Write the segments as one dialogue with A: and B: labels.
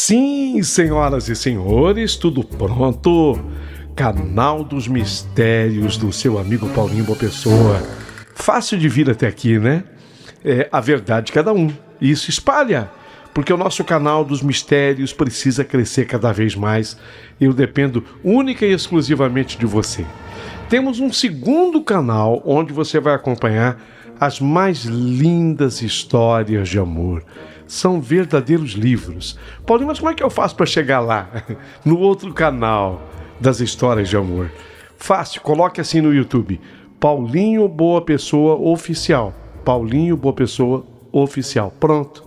A: Sim, senhoras e senhores, tudo pronto? Canal dos Mistérios do seu amigo Paulinho Boa Pessoa. Fácil de vir até aqui, né? É a verdade de cada um. Isso espalha, porque o nosso canal dos Mistérios precisa crescer cada vez mais. Eu dependo única e exclusivamente de você. Temos um segundo canal onde você vai acompanhar as mais lindas histórias de amor. São verdadeiros livros. Paulinho, mas como é que eu faço para chegar lá? No outro canal das histórias de amor. Fácil, coloque assim no YouTube. Paulinho Boa Pessoa Oficial. Paulinho Boa Pessoa Oficial. Pronto.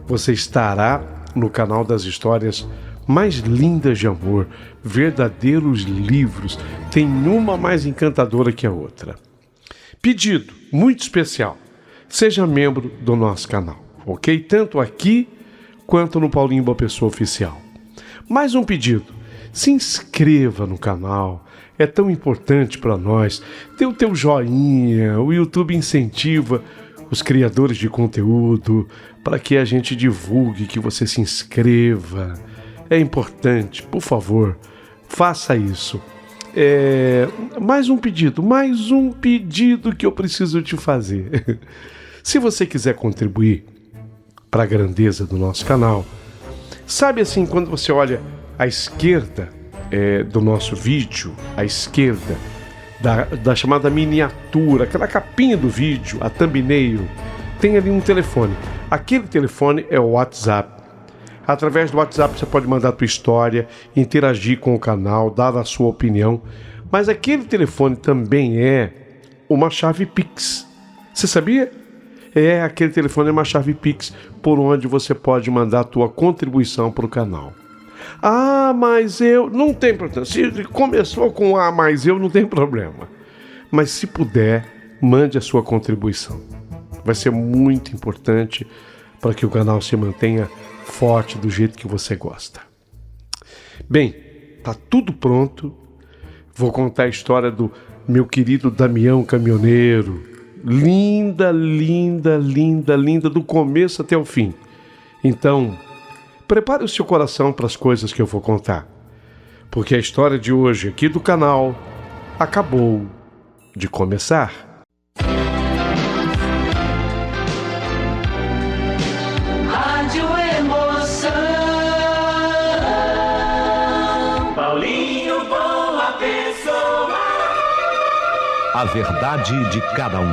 A: Você estará no canal das histórias mais lindas de amor. Verdadeiros livros. Tem uma mais encantadora que a outra. Pedido muito especial. Seja membro do nosso canal. Ok? Tanto aqui quanto no Paulinho Boa Pessoa Oficial. Mais um pedido. Se inscreva no canal. É tão importante para nós. Dê o teu joinha. O YouTube incentiva os criadores de conteúdo para que a gente divulgue, que você se inscreva. É importante. Por favor, faça isso. Mais um pedido que eu preciso te fazer. Se você quiser contribuir para a grandeza do nosso canal, sabe assim, quando você olha à esquerda do nosso vídeo, à esquerda da chamada miniatura, aquela capinha do vídeo, a thumbnail, tem ali um telefone. Aquele telefone é o WhatsApp. Através do WhatsApp você pode mandar a tua história, interagir com o canal, dar a sua opinião. Mas aquele telefone também é uma chave Pix. Você sabia? Aquele telefone é uma chave Pix por onde você pode mandar a tua contribuição para o canal. Ah, mas eu... Não tem problema. Se começou com mas eu, não tem problema. Mas se puder, mande a sua contribuição. Vai ser muito importante para que o canal se mantenha forte do jeito que você gosta. Bem, tá tudo pronto. Vou contar a história do meu querido Damião Caminhoneiro. Linda, linda, linda, linda, do começo até o fim. Então, prepare o seu coração para as coisas que eu vou contar. Porque a história de hoje aqui do canal acabou de começar.
B: A verdade de cada um.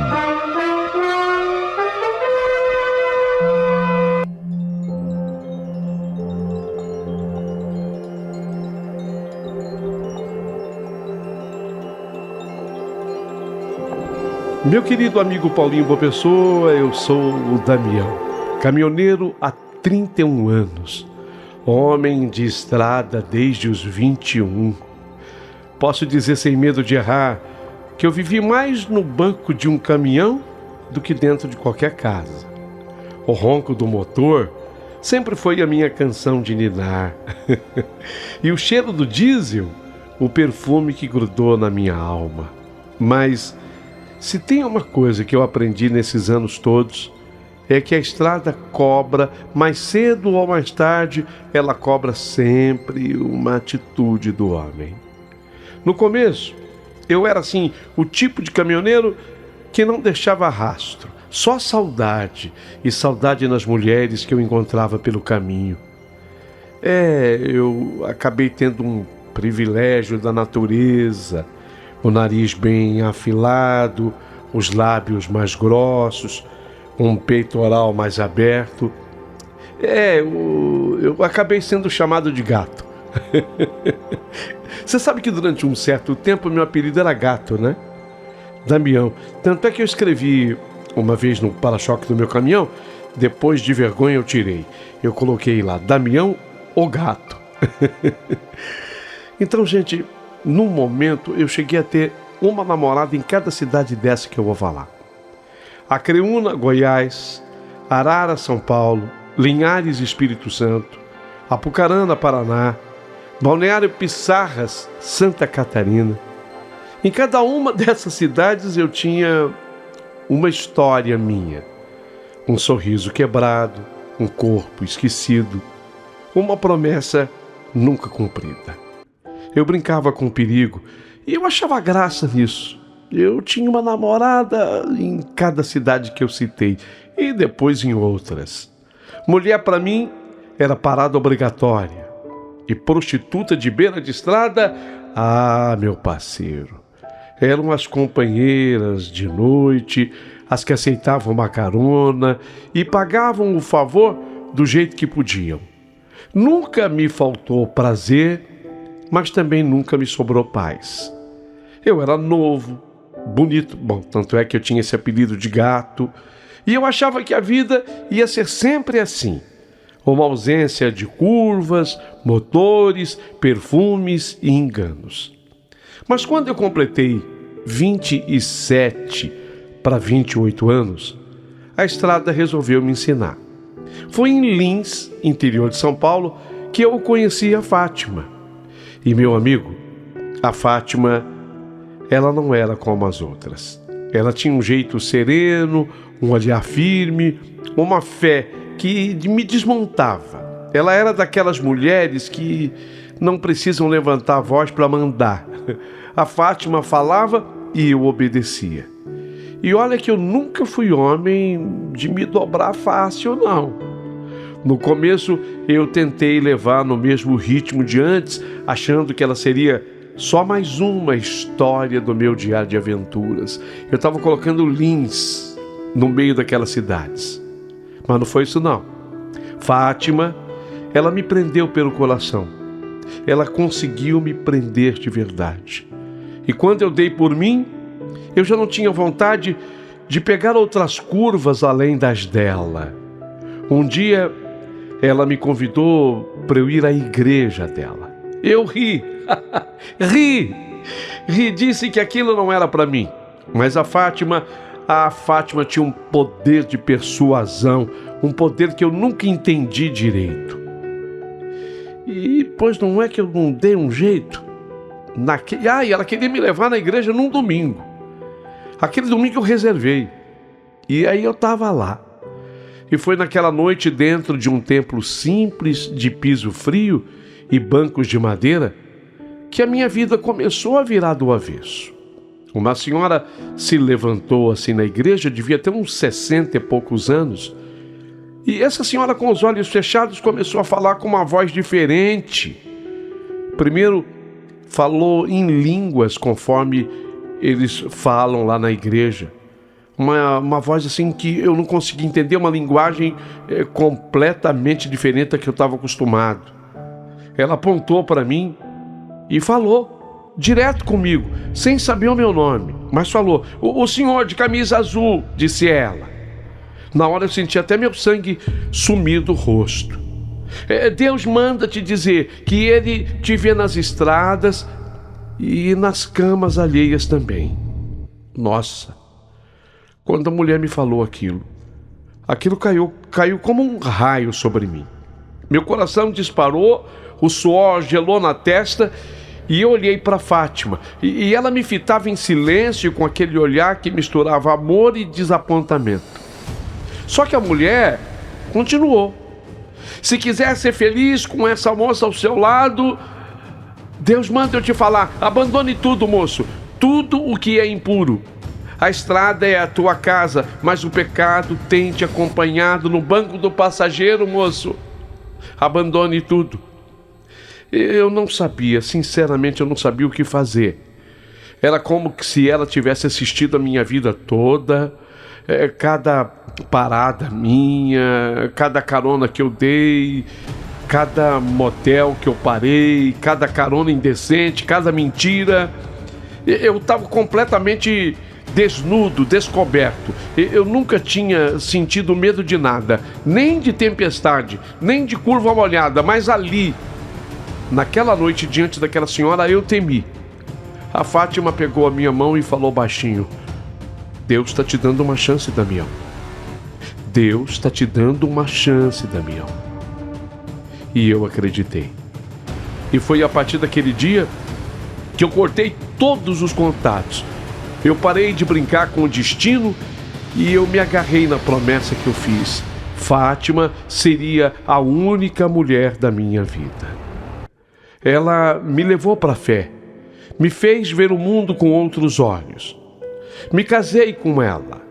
A: Meu querido amigo Paulinho Boa Pessoa, eu sou o Damião, caminhoneiro há 31 anos, homem de estrada desde os 21. Posso dizer sem medo de errar que eu vivi mais no banco de um caminhão do que dentro de qualquer casa. O ronco do motor sempre foi a minha canção de ninar. E o cheiro do diesel, o perfume que grudou na minha alma. Mas se tem uma coisa que eu aprendi nesses anos todos, é que a estrada cobra, mais cedo ou mais tarde, ela cobra sempre uma atitude do homem. No começo, eu era assim, o tipo de caminhoneiro que não deixava rastro, só saudade, e saudade nas mulheres que eu encontrava pelo caminho. Eu acabei tendo um privilégio da natureza, o nariz bem afilado, os lábios mais grossos, um peitoral mais aberto. Eu acabei sendo chamado de gato. Você sabe que durante um certo tempo meu apelido era Gato, né? Damião. Tanto é que eu escrevi uma vez no para-choque do meu caminhão, depois de vergonha eu tirei. Eu coloquei lá, Damião o Gato. Então, gente, num momento eu cheguei a ter uma namorada em cada cidade dessa que eu vou falar. Acreúna, Goiás, Arara, São Paulo, Linhares, Espírito Santo, Apucarana, Paraná, Balneário Pissarras, Santa Catarina. Em cada uma dessas cidades eu tinha uma história minha. Um sorriso quebrado, um corpo esquecido, uma promessa nunca cumprida. Eu brincava com o perigo e eu achava graça nisso. Eu tinha uma namorada em cada cidade que eu citei e depois em outras. Mulher para mim era parada obrigatória. E prostituta de beira de estrada, meu parceiro, eram as companheiras de noite, as que aceitavam uma carona e pagavam o favor do jeito que podiam. Nunca me faltou prazer, mas também nunca me sobrou paz. Eu era novo, bonito, tanto é que eu tinha esse apelido de gato, e eu achava que a vida ia ser sempre assim. Uma ausência de curvas, motores, perfumes e enganos. Mas quando eu completei 27 para 28 anos, a estrada resolveu me ensinar. Foi em Lins, interior de São Paulo, que eu conheci a Fátima. E meu amigo, a Fátima, ela não era como as outras. Ela tinha um jeito sereno, um olhar firme, uma fé que me desmontava. Ela era daquelas mulheres que não precisam levantar a voz para mandar. A Fátima falava e eu obedecia. E olha que eu nunca fui homem de me dobrar fácil, não. No começo eu tentei levar no mesmo ritmo de antes, achando que ela seria só mais uma história do meu diário de aventuras. Eu estava colocando Lins no meio daquelas cidades. Mas não foi isso não. Fátima, ela me prendeu pelo coração. Ela conseguiu me prender de verdade. E quando eu dei por mim, eu já não tinha vontade de pegar outras curvas além das dela. Um dia, ela me convidou para eu ir à igreja dela. Eu ri, disse que aquilo não era para mim. Mas a Fátima tinha um poder de persuasão, um poder que eu nunca entendi direito. E, pois não é que eu não dei um jeito? E ela queria me levar na igreja num domingo. Aquele domingo eu reservei. E aí eu estava lá. E foi naquela noite, dentro de um templo simples, de piso frio e bancos de madeira, que a minha vida começou a virar do avesso. Uma senhora se levantou assim na igreja, devia ter uns 60 e poucos anos, e essa senhora com os olhos fechados começou a falar com uma voz diferente. Primeiro falou em línguas, conforme eles falam lá na igreja. Uma voz assim que eu não conseguia entender, uma linguagem completamente diferente da que eu estava acostumado. Ela apontou para mim e falou direto comigo, sem saber o meu nome, mas falou: o senhor de camisa azul, disse ela. Na hora eu senti até meu sangue sumir do rosto. Deus manda te dizer que Ele te vê nas estradas e nas camas alheias também. Nossa, quando a mulher me falou aquilo caiu como um raio sobre mim. Meu coração disparou, o suor gelou na testa e eu olhei para Fátima. E ela me fitava em silêncio com aquele olhar que misturava amor e desapontamento. Só que a mulher continuou. Se quiser ser feliz com essa moça ao seu lado, Deus manda eu te falar: abandone tudo, moço, tudo o que é impuro. A estrada é a tua casa, mas o pecado tem te acompanhado no banco do passageiro, moço. Abandone tudo. Eu não sabia, sinceramente, eu não sabia o que fazer. Era como se ela tivesse assistido a minha vida toda, cada parada minha, cada carona que eu dei, cada motel que eu parei, cada carona indecente, cada mentira. Eu estava completamente desnudo, descoberto. Eu nunca tinha sentido medo de nada, nem de tempestade, nem de curva molhada, mas ali, naquela noite, diante daquela senhora, eu temi. A Fátima pegou a minha mão e falou baixinho: Deus está te dando uma chance, Damião. Deus está te dando uma chance, Damião. E eu acreditei. E foi a partir daquele dia que eu cortei todos os contatos. Eu parei de brincar com o destino e eu me agarrei na promessa que eu fiz. Fátima seria a única mulher da minha vida. Ela me levou para a fé, me fez ver o mundo com outros olhos. Me casei com ela.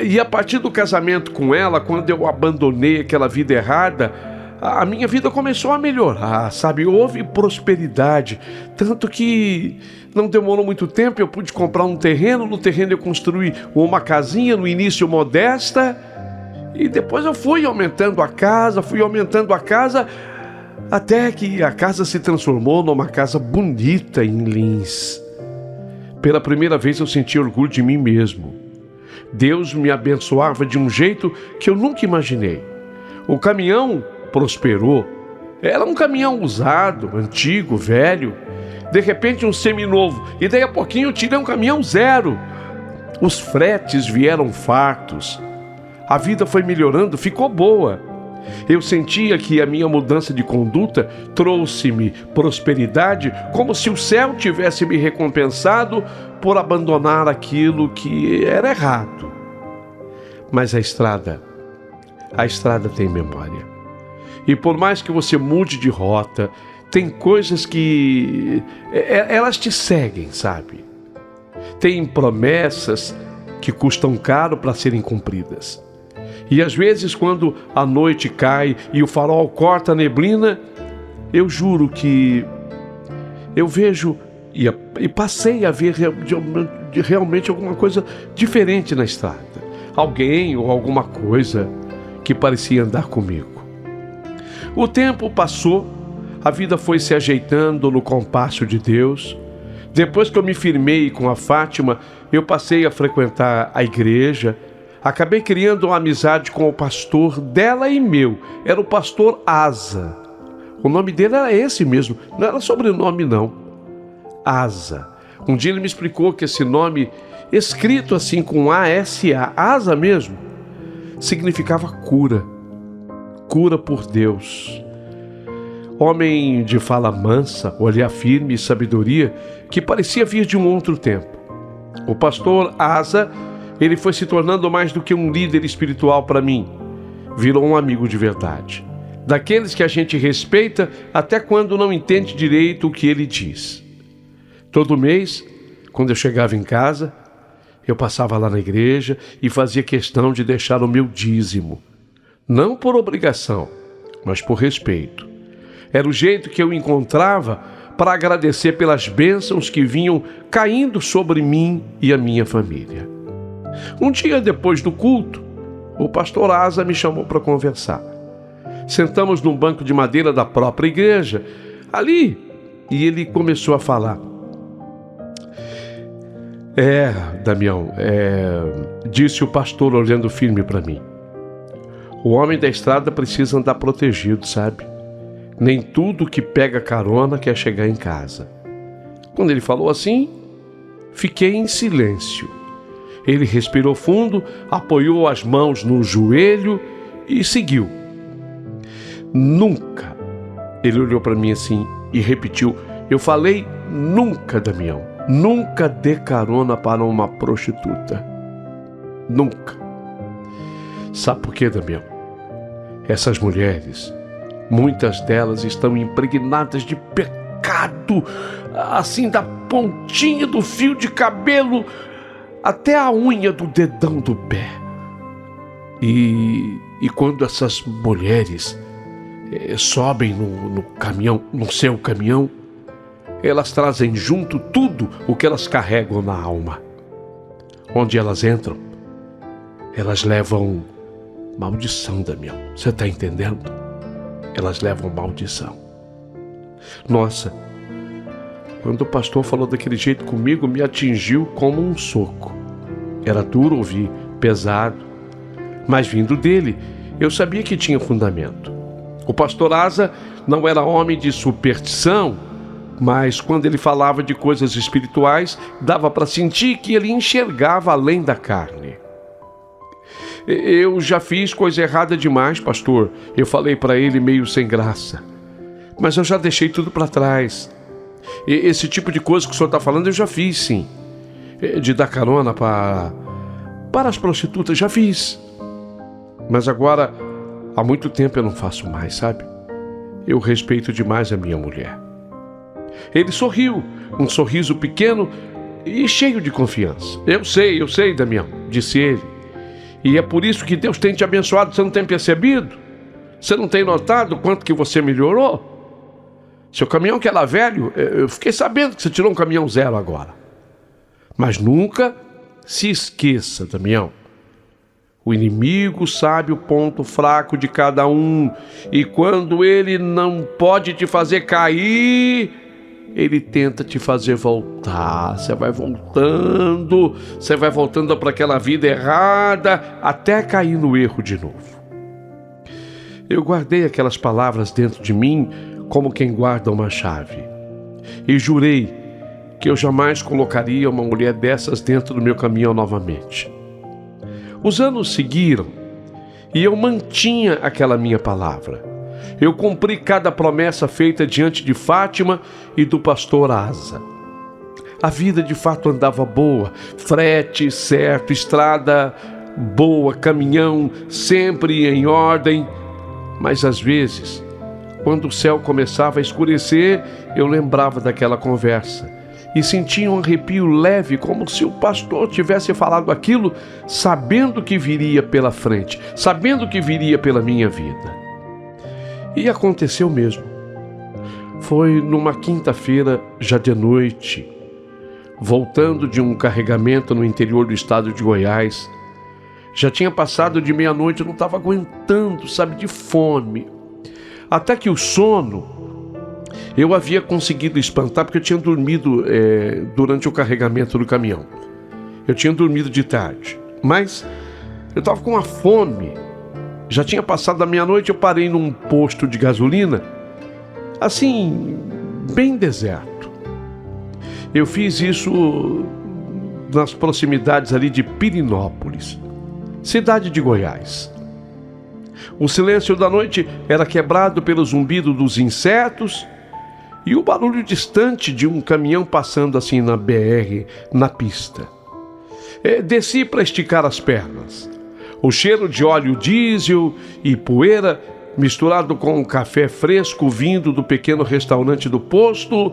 A: E a partir do casamento com ela, quando eu abandonei aquela vida errada, a minha vida começou a melhorar, sabe? Houve prosperidade, tanto que não demorou muito tempo, eu pude comprar um terreno, no terreno eu construí uma casinha, no início modesta, e depois eu fui aumentando a casa, até que a casa se transformou numa casa bonita em Lins. Pela primeira vez eu senti orgulho de mim mesmo. Deus me abençoava de um jeito que eu nunca imaginei. O caminhão prosperou. Era um caminhão usado, antigo, velho. De repente um seminovo. E daí a pouquinho eu tirei um caminhão zero. Os fretes vieram fartos. A vida foi melhorando, ficou boa. Eu sentia que a minha mudança de conduta trouxe-me prosperidade, como se o céu tivesse me recompensado por abandonar aquilo que era errado. Mas a estrada tem memória. E por mais que você mude de rota, tem coisas que elas te seguem, sabe? Tem promessas que custam caro para serem cumpridas. E às vezes, quando a noite cai e o farol corta a neblina, eu juro que eu vejo e passei a ver realmente alguma coisa diferente na estrada. Alguém ou alguma coisa que parecia andar comigo. O tempo passou, a vida foi se ajeitando no compasso de Deus. Depois que eu me firmei com a Fátima, eu passei a frequentar a igreja. Acabei criando uma amizade com o pastor dela e meu. Era o pastor Asa. O nome dele era esse mesmo, não era sobrenome não. Asa. Um dia ele me explicou que esse nome, escrito assim com A-S-A, Asa mesmo, significava cura. Cura por Deus. Homem de fala mansa, olhar firme e sabedoria, que parecia vir de um outro tempo. O pastor Asa, ele foi se tornando mais do que um líder espiritual para mim. Virou um amigo de verdade. Daqueles que a gente respeita até quando não entende direito o que ele diz. Todo mês, quando eu chegava em casa, eu passava lá na igreja e fazia questão de deixar o meu dízimo. Não por obrigação, mas por respeito. Era o jeito que eu encontrava para agradecer pelas bênçãos que vinham caindo sobre mim e a minha família. Um dia depois do culto, o pastor Asa me chamou para conversar. Sentamos num banco de madeira da própria igreja, ali, e ele começou a falar. Damião, disse o pastor olhando firme para mim. O homem da estrada precisa andar protegido, sabe? Nem tudo que pega carona quer chegar em casa. Quando ele falou assim, fiquei em silêncio. Ele respirou fundo, apoiou as mãos no joelho e seguiu. Nunca. Ele olhou para mim assim e repetiu. Eu falei nunca, Damião. Nunca dê carona para uma prostituta. Nunca. Sabe por quê, Damião? Essas mulheres, muitas delas estão impregnadas de pecado, assim da pontinha do fio de cabelo até a unha do dedão do pé. E quando essas mulheres sobem no caminhão, no seu caminhão, elas trazem junto tudo o que elas carregam na alma. Onde elas entram, elas levam maldição, Damião. Você está entendendo? Elas levam maldição. Nossa, quando o pastor falou daquele jeito comigo, me atingiu como um soco. Era duro ouvir, pesado, mas vindo dele, eu sabia que tinha fundamento. O pastor Asa não era homem de superstição, mas quando ele falava de coisas espirituais, dava para sentir que ele enxergava além da carne. Eu já fiz coisa errada demais, pastor. Eu falei para ele meio sem graça. Mas eu já deixei tudo para trás. Esse tipo de coisa que o senhor está falando eu já fiz, sim. De dar carona para as prostitutas, já fiz. Mas agora, há muito tempo eu não faço mais, sabe? Eu respeito demais a minha mulher. Ele sorriu, um sorriso pequeno e cheio de confiança. Eu sei, Damião, disse ele. E é por isso que Deus tem te abençoado, você não tem percebido? Você não tem notado o quanto que você melhorou? Seu caminhão que era velho, eu fiquei sabendo que você tirou um caminhão zero agora. Mas nunca se esqueça, Damião. O inimigo sabe o ponto fraco de cada um. E quando ele não pode te fazer cair, ele tenta te fazer voltar. Você vai voltando para aquela vida errada, até cair no erro de novo. Eu guardei aquelas palavras dentro de mim como quem guarda uma chave. E jurei que eu jamais colocaria uma mulher dessas dentro do meu caminhão novamente. Os anos seguiram e eu mantinha aquela minha palavra. Eu cumpri cada promessa feita diante de Fátima e do pastor Asa. A vida de fato andava boa, frete certo, estrada boa, caminhão sempre em ordem. Mas às vezes, quando o céu começava a escurecer, eu lembrava daquela conversa e sentia um arrepio leve, como se o pastor tivesse falado aquilo, sabendo que viria pela frente, sabendo que viria pela minha vida. E aconteceu mesmo. Foi numa quinta-feira, já de noite, voltando de um carregamento no interior do estado de Goiás. Já tinha passado de meia-noite, eu não estava aguentando, de fome. Até que o sono eu havia conseguido espantar, porque eu tinha dormido durante o carregamento do caminhão. Eu tinha dormido de tarde, mas eu estava com uma fome. Já tinha passado da meia-noite, eu parei num posto de gasolina, assim, bem deserto. Eu fiz isso nas proximidades ali de Pirinópolis, cidade de Goiás. O silêncio da noite era quebrado pelo zumbido dos insetos e o barulho distante de um caminhão passando assim na BR, na pista. Desci para esticar as pernas. O cheiro de óleo diesel e poeira, misturado com um café fresco vindo do pequeno restaurante do posto,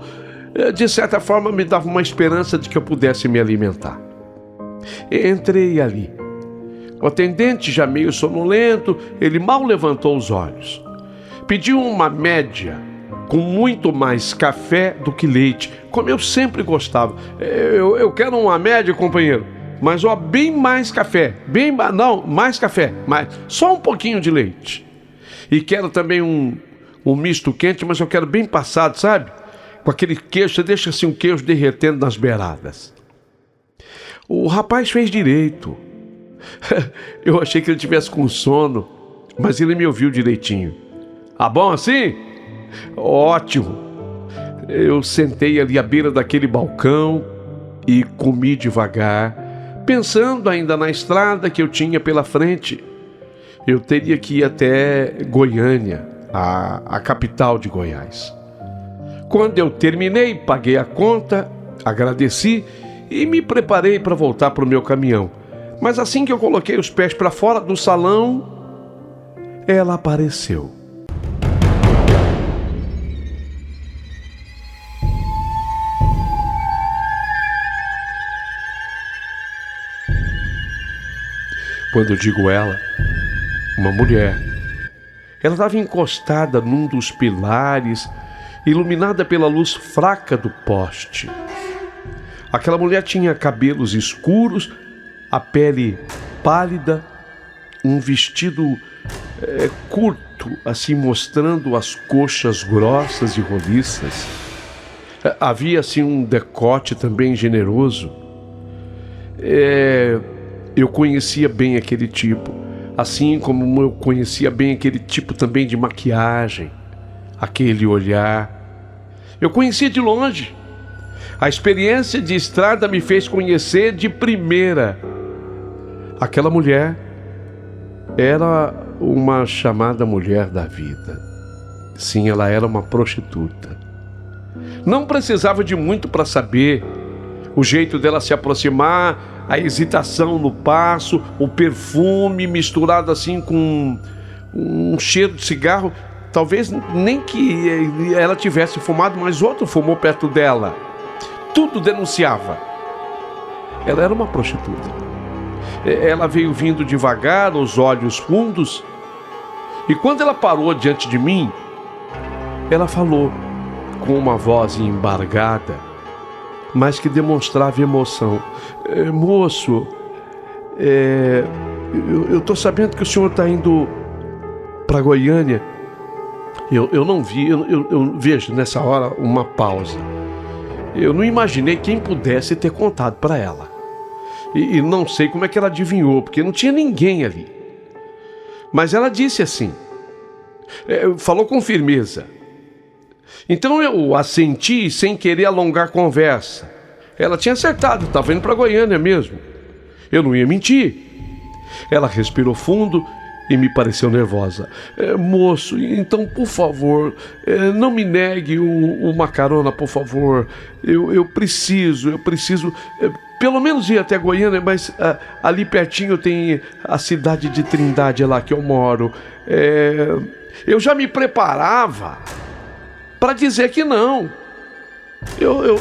A: de certa forma me dava uma esperança de que eu pudesse me alimentar. Entrei ali. O atendente, já meio sonolento, ele mal levantou os olhos. Pediu uma média com muito mais café do que leite, como eu sempre gostava. Eu quero uma média, companheiro, mas bem mais café, mais café, só um pouquinho de leite. E quero também um misto quente, mas eu quero bem passado, sabe? Com aquele queijo, você deixa assim um queijo derretendo nas beiradas. O rapaz fez direito. Eu achei que ele tivesse com sono, mas ele me ouviu direitinho. Ah, bom assim? Ótimo. Eu sentei ali à beira daquele balcão e comi devagar, pensando ainda na estrada que eu tinha pela frente. Eu teria que ir até Goiânia, a capital de Goiás. Quando eu terminei, paguei a conta, agradeci e me preparei para voltar para o meu caminhão. Mas assim que eu coloquei os pés para fora do salão, ela apareceu. Quando eu digo ela, uma mulher. Ela estava encostada num dos pilares, iluminada pela luz fraca do poste. Aquela mulher tinha cabelos escuros, a pele pálida, um vestido curto, assim mostrando as coxas grossas e roliças. Havia assim um decote também generoso. Eu conhecia bem aquele tipo, assim como eu conhecia bem aquele tipo também de maquiagem, aquele olhar. Eu conhecia de longe. A experiência de estrada me fez conhecer de primeira. Aquela mulher era uma chamada mulher da vida. Sim, ela era uma prostituta. Não precisava de muito para saber o jeito dela se aproximar a hesitação no passo, o perfume misturado assim com um cheiro de cigarro. Talvez nem que ela tivesse fumado, mas outro fumou perto dela. Tudo denunciava. Ela era uma prostituta. Ela veio vindo devagar, os olhos fundos, e quando ela parou diante de mim, ela falou com uma voz embargada, mas que demonstrava emoção. Moço, eu estou sabendo que o senhor está indo para Goiânia. Eu não vi, eu vejo nessa hora uma pausa. Eu não imaginei quem pudesse ter contado para ela. E não sei como é que ela adivinhou, porque não tinha ninguém ali. Mas ela disse assim, falou com firmeza. Então eu assenti sem querer alongar a conversa. Ela tinha acertado, estava indo para Goiânia mesmo. Eu não ia mentir. Ela respirou fundo e me pareceu nervosa. Moço, então por favor, não me negue uma carona, por favor. Eu preciso, pelo menos ir até Goiânia, mas ali pertinho tem a cidade de Trindade, lá que eu moro. Eu já me preparava para dizer que não. Eu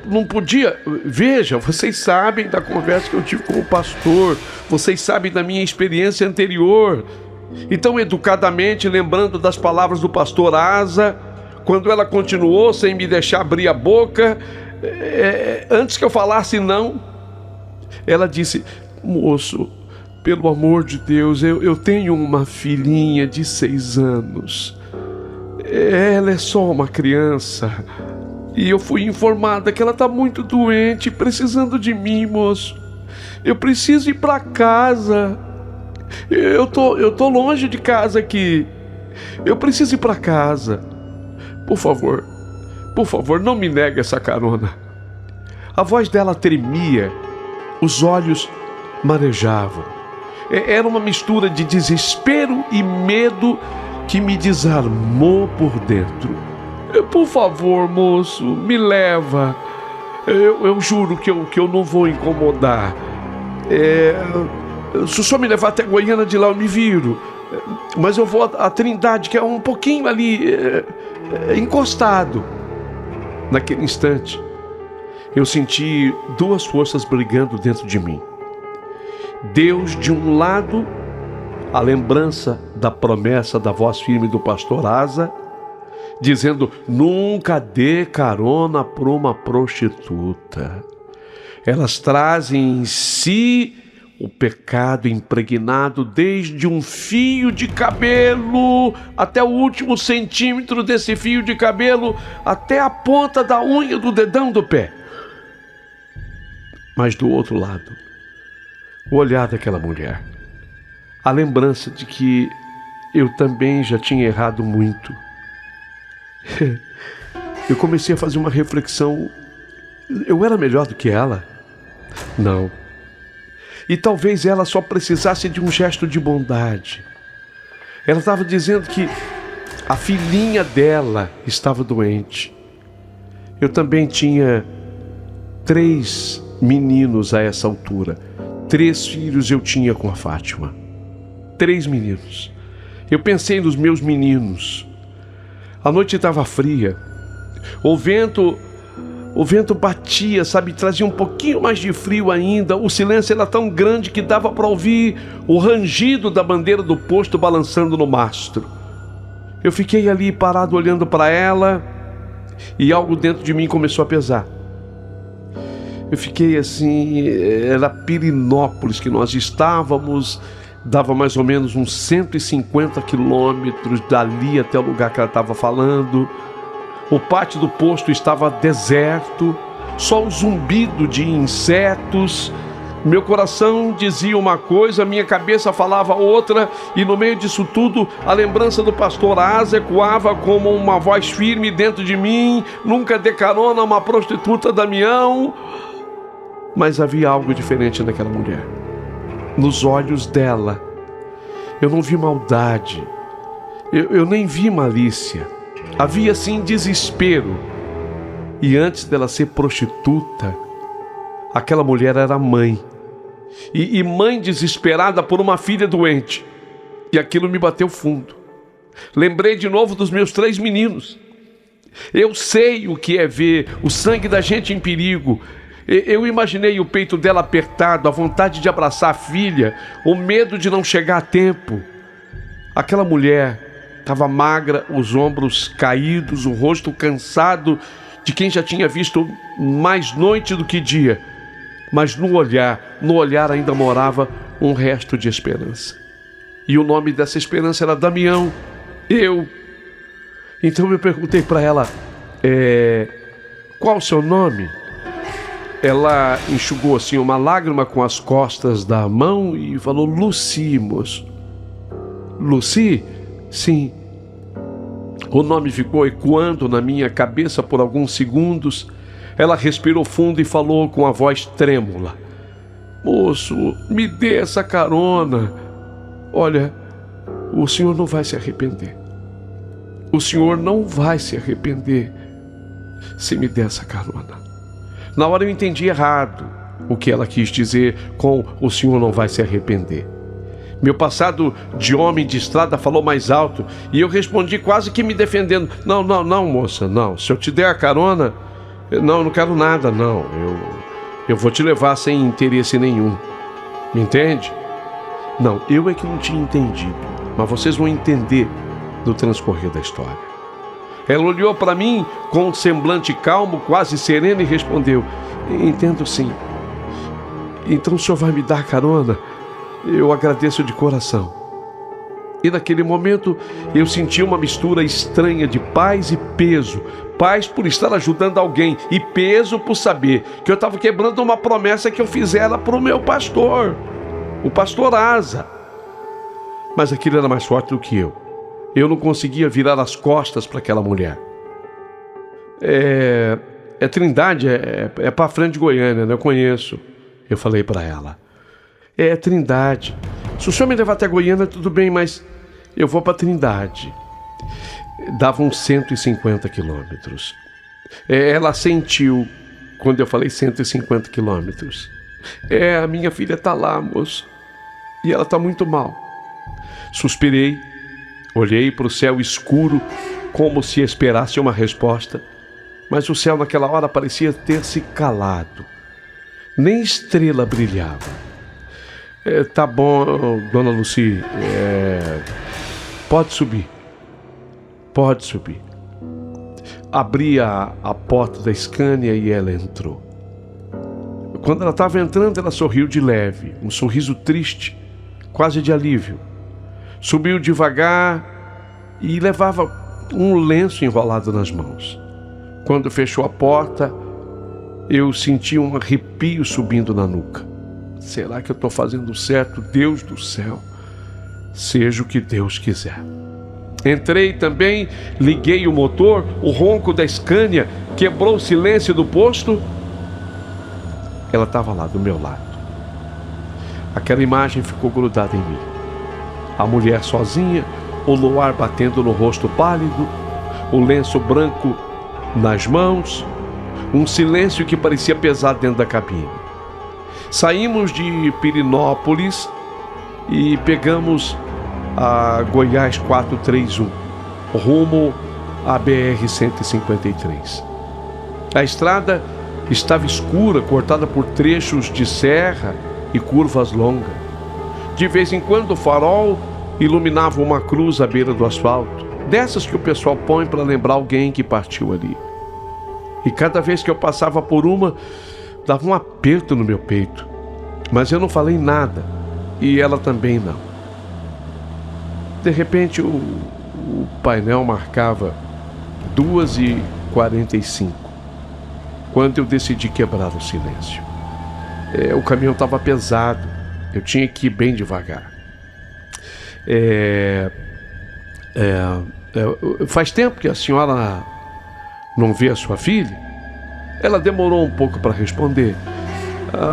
A: não podia. Veja, vocês sabem da conversa que eu tive com o pastor, vocês sabem da minha experiência anterior. Então, educadamente, lembrando das palavras do pastor Asa, quando ela continuou sem me deixar abrir a boca, antes que eu falasse não, ela disse: moço, pelo amor de Deus, eu tenho uma filhinha de 6 anos. Ela é só uma criança. E eu fui informada que ela está muito doente, precisando de mim, moço. Eu preciso ir para casa. Eu tô longe de casa aqui. Eu preciso ir para casa. Por favor, não me negue essa carona. A voz dela tremia, os olhos marejavam. Era uma mistura de desespero e medo que me desarmou por dentro. Por favor, moço, me leva. Eu juro que eu não vou incomodar. Se o senhor me levar até Goiânia, de lá eu me viro. Mas eu vou a Trindade, que é um pouquinho ali, encostado. Naquele instante, eu senti 2 forças brigando dentro de mim. Deus de um lado, a lembrança da promessa da voz firme do pastor Asa, dizendo: nunca dê carona para uma prostituta. Elas trazem em si o pecado impregnado desde um fio de cabelo até o último centímetro desse fio de cabelo, até a ponta da unha do dedão do pé. Mas do outro lado, o olhar daquela mulher, a lembrança de que eu também já tinha errado muito. Eu comecei a fazer uma reflexão. Eu era melhor do que ela? Não. E talvez ela só precisasse de um gesto de bondade. Ela estava dizendo que a filhinha dela estava doente. Eu também tinha 3 meninos a essa altura. 3 filhos eu tinha com a Fátima. 3 meninos. Eu pensei nos meus meninos. A noite estava fria. O vento batia, sabe, trazia um pouquinho mais de frio ainda. O silêncio era tão grande que dava para ouvir o rangido da bandeira do posto balançando no mastro. Eu fiquei ali parado olhando para ela e algo dentro de mim começou a pesar. Eu fiquei assim, era Pirinópolis que nós estávamos, dava mais ou menos uns 150 quilômetros dali até o lugar que ela estava falando. O pátio do posto estava deserto, só o zumbido de insetos. Meu coração dizia uma coisa, minha cabeça falava outra, e no meio disso tudo, a lembrança do pastor Asa ecoava como uma voz firme dentro de mim: nunca dê carona a uma prostituta, Damião. Mas havia algo diferente naquela mulher. Nos olhos dela, eu não vi maldade, eu nem vi malícia. Havia sim desespero. E antes dela ser prostituta, aquela mulher era mãe. e mãe desesperada por uma filha doente. E aquilo me bateu fundo. Lembrei de novo dos meus 3 meninos. Eu sei o que é ver o sangue da gente em perigo. Eu imaginei o peito dela apertado, a vontade de abraçar a filha, o medo de não chegar a tempo. Aquela mulher estava magra, os ombros caídos, o rosto cansado de quem já tinha visto mais noite do que dia. Mas no olhar ainda morava um resto de esperança. E o nome dessa esperança era Damião. Então eu perguntei para ela, qual o seu nome? Ela enxugou assim uma lágrima com as costas da mão e falou, Lucy, moço. Lucy? Sim. O nome ficou ecoando na minha cabeça por alguns segundos. Ela respirou fundo e falou com a voz trêmula, moço, me dê essa carona. Olha, o senhor não vai se arrepender. O senhor não vai se arrepender se me der essa carona. Na hora eu entendi errado o que ela quis dizer com o senhor não vai se arrepender. Meu passado de homem de estrada falou mais alto e eu respondi quase que me defendendo. Não, moça, não. Se eu te der a carona, eu não quero nada, não. Eu vou te levar sem interesse nenhum. Me entende? Não, eu é que não tinha entendido, mas vocês vão entender no transcorrer da história. Ela olhou para mim com um semblante calmo, quase sereno, e respondeu, entendo sim. Então o senhor vai me dar carona? Eu agradeço de coração. E naquele momento eu senti uma mistura estranha de paz e peso. Paz por estar ajudando alguém e peso por saber que eu estava quebrando uma promessa que eu fizera para o meu pastor, o pastor Asa. Mas aquilo era mais forte do que eu. Eu não conseguia virar as costas para aquela mulher. Trindade, é para frente de Goiânia, né? Eu conheço. Eu falei para ela. É Trindade. Se o senhor me levar até Goiânia, tudo bem, mas eu vou para Trindade. Dava uns 150 quilômetros. Ela sentiu quando eu falei 150 quilômetros. A minha filha está lá, moço. E ela está muito mal. Suspirei, olhei para o céu escuro como se esperasse uma resposta. Mas o céu naquela hora parecia ter se calado. Nem estrela brilhava. Tá bom, dona Lucy. Pode subir. Pode subir. Abri a porta da Scania e ela entrou. Quando ela estava entrando, ela sorriu de leve, um sorriso triste, quase de alívio. Subiu devagar e levava um lenço enrolado nas mãos. Quando fechou a porta, eu senti um arrepio subindo na nuca. Será que eu estou fazendo certo, Deus do céu? Seja o que Deus quiser. Entrei também, liguei o motor, o ronco da Scania quebrou o silêncio do posto. Ela estava lá do meu lado. Aquela imagem ficou grudada em mim. A mulher sozinha, o luar batendo no rosto pálido, o lenço branco nas mãos, um silêncio que parecia pesar dentro da cabine. Saímos de Pirinópolis e pegamos a Goiás 431, rumo à BR-153. A estrada estava escura, cortada por trechos de serra e curvas longas. De vez em quando o farol iluminava uma cruz à beira do asfalto, dessas que o pessoal põe para lembrar alguém que partiu ali. E cada vez que eu passava por uma, dava um aperto no meu peito. Mas eu não falei nada, e ela também não. De repente o painel marcava 2h45, quando eu decidi quebrar o silêncio. O caminhão estava pesado, eu tinha que ir bem devagar. Faz tempo que a senhora não vê a sua filha? Ela demorou um pouco para responder.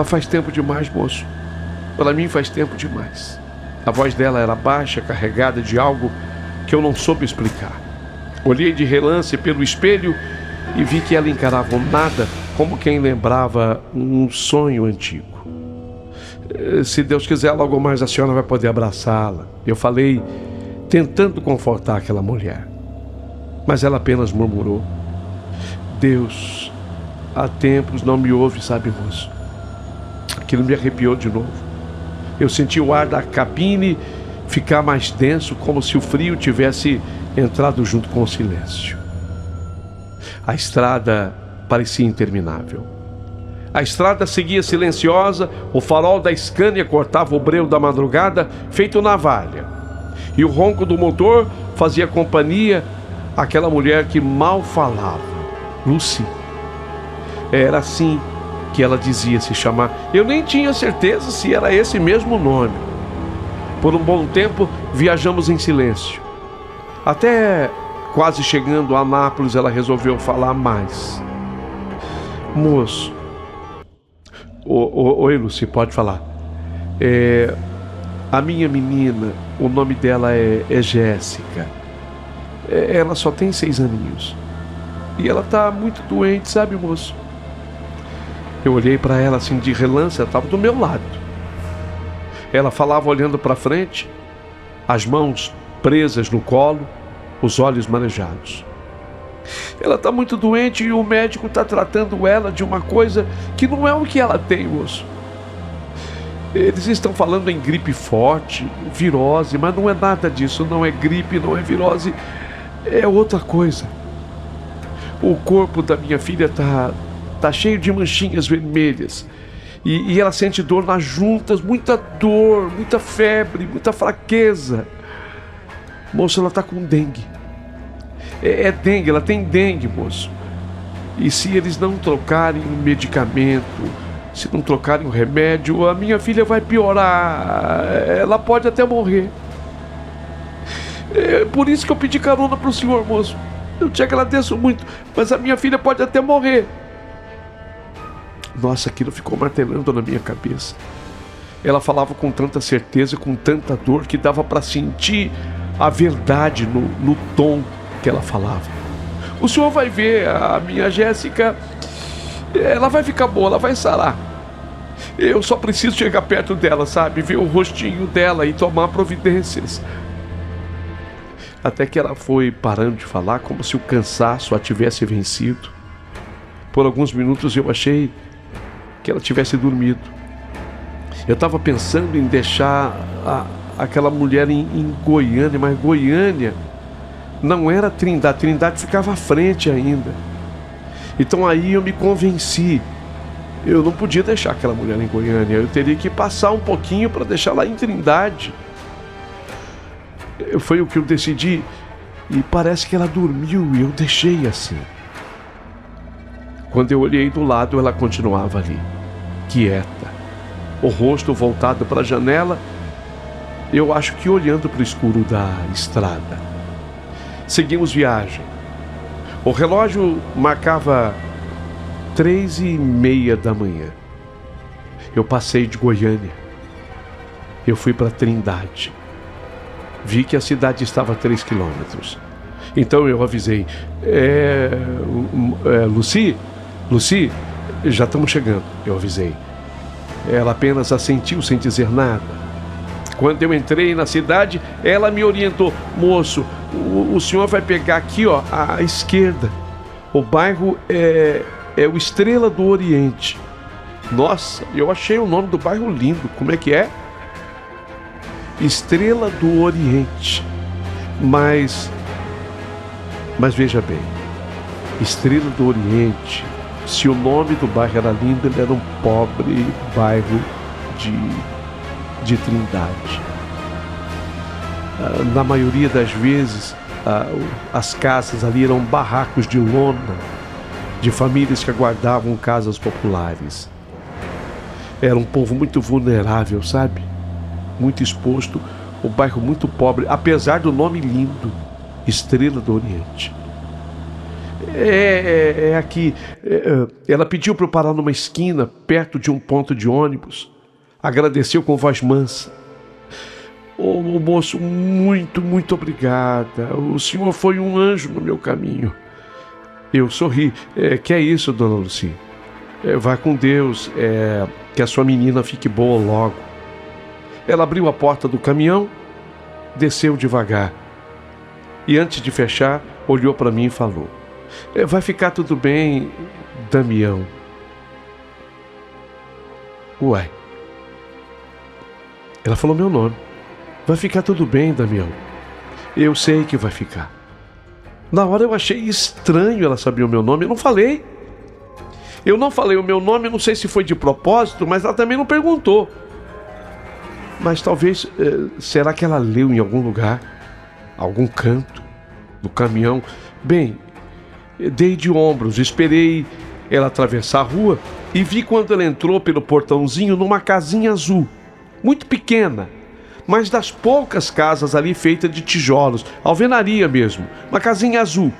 A: Faz tempo demais, moço. Para mim faz tempo demais. A voz dela era baixa, carregada de algo que eu não soube explicar. Olhei de relance pelo espelho e vi que ela encarava o nada como quem lembrava um sonho antigo. Se Deus quiser, logo mais a senhora vai poder abraçá-la. Eu falei, tentando confortar aquela mulher. Mas ela apenas murmurou. Deus, há tempos não me ouve, sabe, moço? Aquilo me arrepiou de novo. Eu senti o ar da cabine ficar mais denso, como se o frio tivesse entrado junto com o silêncio. A estrada parecia interminável. A estrada seguia silenciosa, o farol da Scania cortava o breu da madrugada, feito navalha. E o ronco do motor fazia companhia àquela mulher que mal falava, Lucy. Era assim que ela dizia se chamar. Eu nem tinha certeza se era esse mesmo nome. Por um bom tempo, viajamos em silêncio. Até quase chegando a Nápoles, ela resolveu falar mais. Moço. Oi, Lucy, pode falar. A minha menina, o nome dela é Jéssica. Ela só tem 6 aninhos. E ela tá muito doente, sabe, moço? Eu olhei para ela assim de relance, ela estava do meu lado. Ela falava olhando para frente, as mãos presas no colo, os olhos marejados. Ela está muito doente e o médico está tratando ela de uma coisa que não é o que ela tem, moço. Eles estão falando em gripe forte, virose, mas não é nada disso. Não é gripe, não é virose, é outra coisa. O corpo da minha filha tá cheio de manchinhas vermelhas. E ela sente dor nas juntas, muita dor, muita febre, muita fraqueza. Moço, ela está com dengue. É dengue, ela tem dengue, moço. E se eles não trocarem o medicamento, se não trocarem o remédio, a minha filha vai piorar. Ela pode até morrer. É por isso que eu pedi carona para o senhor, moço. Eu te agradeço muito, mas a minha filha pode até morrer. Nossa, aquilo ficou martelando na minha cabeça. Ela falava com tanta certeza, com tanta dor, que dava para sentir a verdade no tom que ela falava. O senhor vai ver, a minha Jéssica, ela vai ficar boa, ela vai sarar. Eu só preciso chegar perto dela, sabe? Ver o rostinho dela e tomar providências. Até que ela foi parando de falar, como se o cansaço a tivesse vencido. Por alguns minutos eu achei que ela tivesse dormido. Eu estava pensando em deixar aquela mulher em Goiânia, mas Goiânia não era Trindade. Trindade ficava à frente ainda. Então aí eu me convenci. Eu não podia deixar aquela mulher em Goiânia. Eu teria que passar um pouquinho para deixar lá em Trindade. Foi o que eu decidi. E parece que ela dormiu e eu deixei assim. Quando eu olhei do lado, ela continuava ali, quieta, o rosto voltado para a janela, eu acho que olhando para o escuro da estrada. Seguimos viagem. O relógio marcava 3:30 da manhã. Eu passei de Goiânia. Eu fui para Trindade. Vi que a cidade estava a 3 quilômetros. Então eu avisei. Lucy, já estamos chegando, eu avisei. Ela apenas assentiu sem dizer nada. Quando eu entrei na cidade, ela me orientou. Moço, o senhor vai pegar aqui, ó, à esquerda. O bairro é o Estrela do Oriente. Nossa, eu achei o nome do bairro lindo. Como é que é? Estrela do Oriente. Mas veja bem, Estrela do Oriente, se o nome do bairro era lindo, ele era um pobre bairro de Trindade. Na maioria das vezes, as casas ali eram barracos de lona, de famílias que aguardavam casas populares. Era um povo muito vulnerável, sabe? Muito exposto, um bairro muito pobre, apesar do nome lindo, Estrela do Oriente. Aqui. Ela pediu para eu parar numa esquina, perto de um ponto de ônibus. Agradeceu com voz mansa. Moço, muito, muito obrigada. O senhor foi um anjo no meu caminho. Eu sorri. Que é isso, dona Lucy? Vai com Deus, que a sua menina fique boa logo. Ela abriu a porta do caminhão, desceu devagar e antes de fechar, olhou para mim e falou: vai ficar tudo bem, Damião. Uai. Ela falou meu nome. Vai ficar tudo bem, Damião. Eu sei que vai ficar. Na hora eu achei estranho ela saber o meu nome. Eu não falei o meu nome, não sei se foi de propósito, mas ela também não perguntou. Mas talvez, será que ela leu em algum lugar? Algum canto do caminhão? Bem, dei de ombros, esperei ela atravessar a rua e vi quando ela entrou pelo portãozinho numa casinha azul, muito pequena, mas das poucas casas ali feitas de tijolos, alvenaria mesmo, uma casinha azul.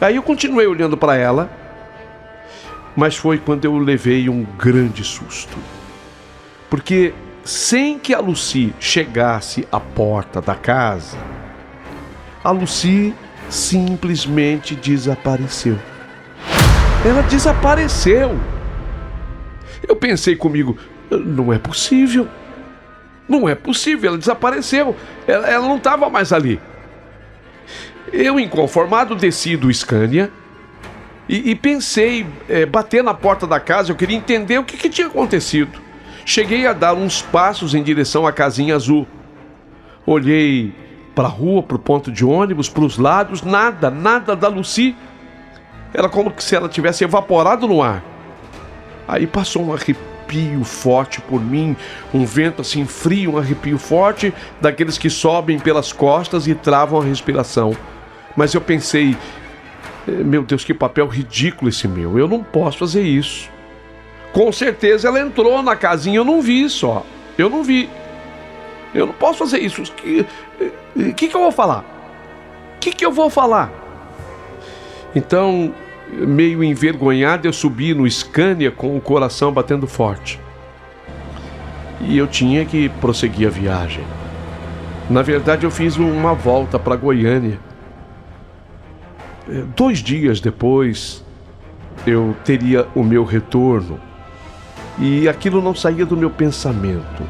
A: Aí eu continuei olhando para ela, mas foi quando eu levei um grande susto. Porque sem que a Lucy chegasse à porta da casa, a Lucy simplesmente desapareceu. Ela desapareceu. Eu pensei comigo, não é possível. Não é possível, ela desapareceu. Ela não estava mais ali. Eu, inconformado, desci do Scania e pensei, bater na porta da casa, eu queria entender o que tinha acontecido. Cheguei a dar uns passos em direção à casinha azul. Olhei para a rua, para o ponto de ônibus, para os lados, nada da Lucy. Era como se ela tivesse evaporado no ar. Aí passou um arrepio forte por mim, um vento assim frio, um arrepio forte, daqueles que sobem pelas costas e travam a respiração. Mas eu pensei, meu Deus, que papel ridículo esse meu, eu não posso fazer isso. Com certeza ela entrou na casinha, eu não vi só. Eu não vi. Eu não posso fazer isso. O que eu vou falar? O que eu vou falar? Então, meio envergonhado, eu subi no Scania com o coração batendo forte. E eu tinha que prosseguir a viagem. Na verdade, eu fiz uma volta para Goiânia. 2 dias depois, eu teria o meu retorno. E aquilo não saía do meu pensamento.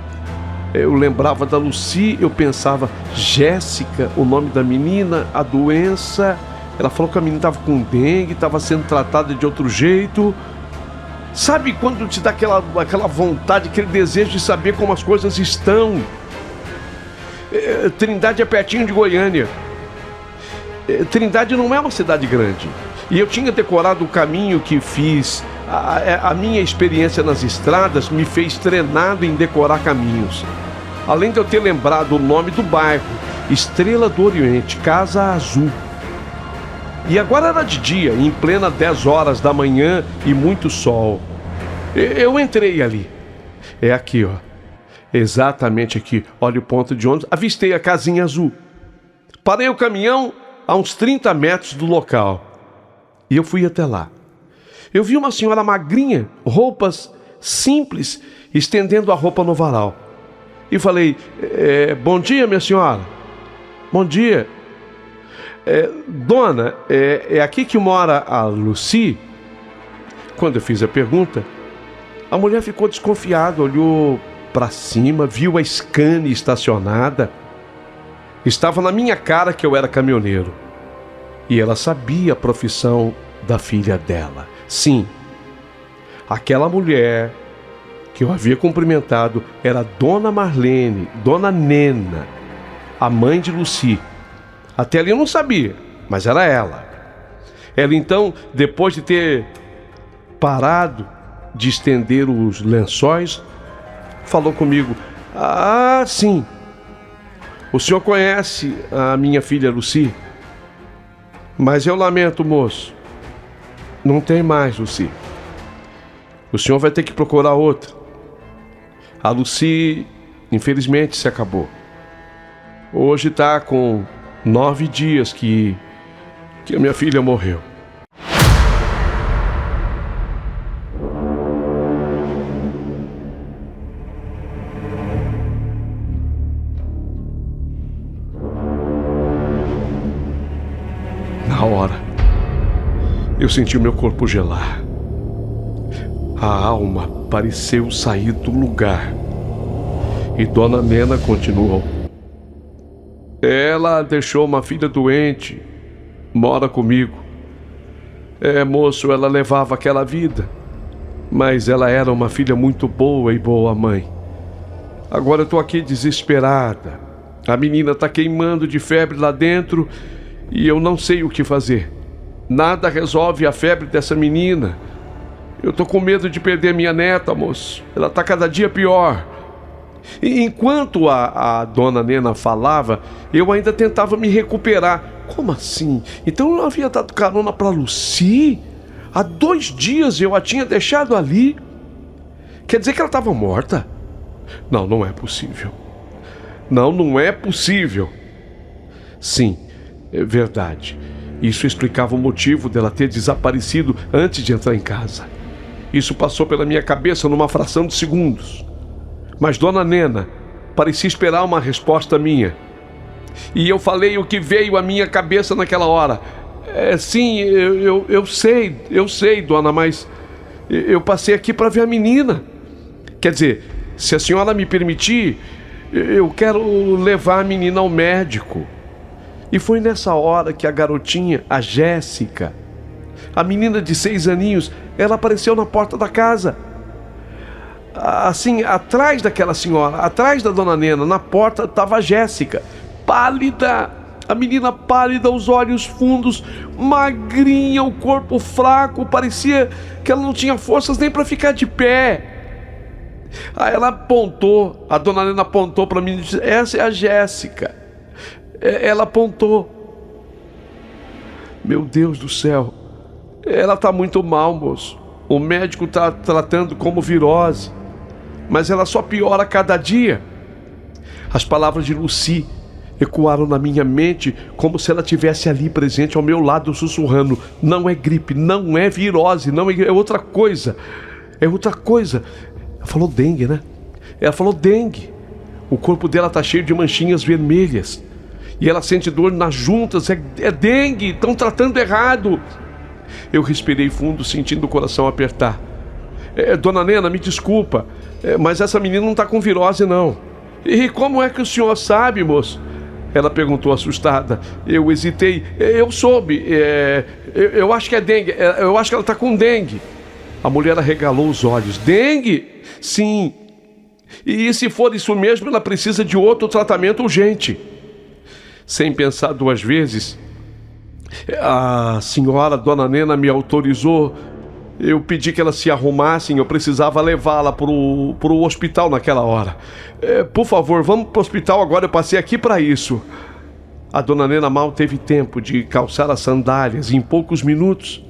A: Eu lembrava da Lucy, eu pensava, Jéssica, o nome da menina, a doença. Ela falou que a menina estava com dengue, estava sendo tratada de outro jeito. Sabe quando te dá aquela vontade, aquele desejo de saber como as coisas estão? Trindade é pertinho de Goiânia. Trindade não é uma cidade grande. E eu tinha decorado o caminho que fiz. A minha experiência nas estradas me fez treinado em decorar caminhos. Além de eu ter lembrado o nome do bairro, Estrela do Oriente, Casa Azul. E agora era de dia, em plena 10 horas da manhã e muito sol. Eu entrei ali. É aqui, ó. Exatamente aqui. Olha o ponto de ônibus. Avistei a casinha azul. Parei o caminhão a uns 30 metros do local. E eu fui até lá. Eu vi uma senhora magrinha, roupas simples, estendendo a roupa no varal. E falei, bom dia, minha senhora. Bom dia. Dona, é aqui que mora a Lucy? Quando eu fiz a pergunta, a mulher ficou desconfiada, olhou para cima, viu a Scania estacionada. Estava na minha cara que eu era caminhoneiro. E ela sabia a profissão da filha dela. Sim, aquela mulher que eu havia cumprimentado era Dona Marlene, Dona Nena, a mãe de Lucy. Até ali eu não sabia, mas era ela. Ela então, depois de ter parado de estender os lençóis, falou comigo, sim, o senhor conhece a minha filha Lucy? Mas eu lamento, moço, não tem mais Lucy. O senhor vai ter que procurar outra. A Lucy, infelizmente, se acabou. Hoje está com 9 dias que a minha filha morreu. Na hora, eu senti o meu corpo gelar. A alma pareceu sair do lugar. E Dona Nena continuou. Ela deixou uma filha doente. Mora comigo. Moço, ela levava aquela vida. Mas ela era uma filha muito boa e boa mãe. Agora eu tô aqui desesperada. A menina tá queimando de febre lá dentro e eu não sei o que fazer. Nada resolve a febre dessa menina. Eu tô com medo de perder minha neta, moço. Ela tá cada dia pior. E enquanto a Dona Nena falava, eu ainda tentava me recuperar. Como assim? Então eu havia dado carona pra Lucy? Há 2 dias eu a tinha deixado ali. Quer dizer que ela estava morta? Não, não é possível. Não é possível. Sim, é verdade. Isso explicava o motivo dela ter desaparecido antes de entrar em casa. Isso passou pela minha cabeça numa fração de segundos. Mas Dona Nena parecia esperar uma resposta minha. E eu falei o que veio à minha cabeça naquela hora. Sim, eu sei, dona, mas eu passei aqui para ver a menina. Quer dizer, se a senhora me permitir, eu quero levar a menina ao médico. E foi nessa hora que a garotinha, a Jéssica, a menina de 6 aninhos, ela apareceu na porta da casa. Assim, atrás daquela senhora, atrás da Dona Nena, na porta estava a Jéssica, pálida. A menina pálida, os olhos fundos, magrinha, o corpo fraco, parecia que ela não tinha forças nem para ficar de pé. Aí ela apontou, a Dona Nena apontou para mim e disse, essa é a Jéssica. Ela apontou. Meu Deus do céu, ela está muito mal, moço. O médico está tratando como virose, mas ela só piora a cada dia. As palavras de Lucy ecoaram na minha mente como se ela estivesse ali presente ao meu lado sussurrando, não é gripe, não é virose, não é outra coisa, é outra coisa. Ela falou dengue, né? Ela falou dengue. O corpo dela tá cheio de manchinhas vermelhas e ela sente dor nas juntas, é dengue, estão tratando errado. Eu respirei fundo, sentindo o coração apertar. Dona Nena, me desculpa, mas essa menina não tá com virose não. E como é que o senhor sabe, moço? Ela perguntou assustada. Eu hesitei. Eu soube. Eu acho que é dengue. Eu acho que ela está com dengue. A mulher arregalou os olhos. Dengue? Sim. E se for isso mesmo, ela precisa de outro tratamento urgente. Sem pensar 2 vezes, a senhora Dona Nena me autorizou. Eu pedi que ela se arrumassem, eu precisava levá-la pro hospital naquela hora. Por favor, vamos pro hospital agora, eu passei aqui para isso. A Dona Nena mal teve tempo de calçar as sandálias. Em poucos minutos,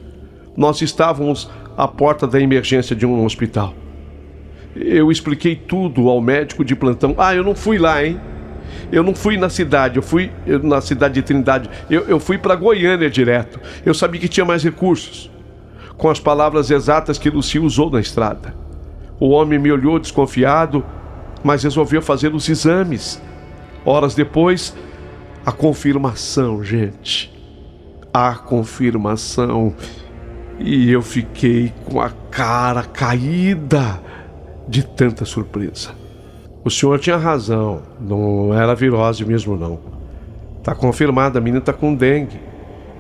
A: nós estávamos à porta da emergência de um hospital. Eu expliquei tudo ao médico de plantão. Eu não fui lá, hein? Eu não fui na cidade, eu fui na cidade de Trindade. Eu fui para Goiânia direto. Eu sabia que tinha mais recursos. Com as palavras exatas que Lucy usou na estrada. O homem me olhou desconfiado, mas resolveu fazer os exames. Horas depois, a confirmação, gente. A confirmação. E eu fiquei com a cara caída de tanta surpresa. O senhor tinha razão, não era virose mesmo não. Tá confirmada, a menina tá com dengue.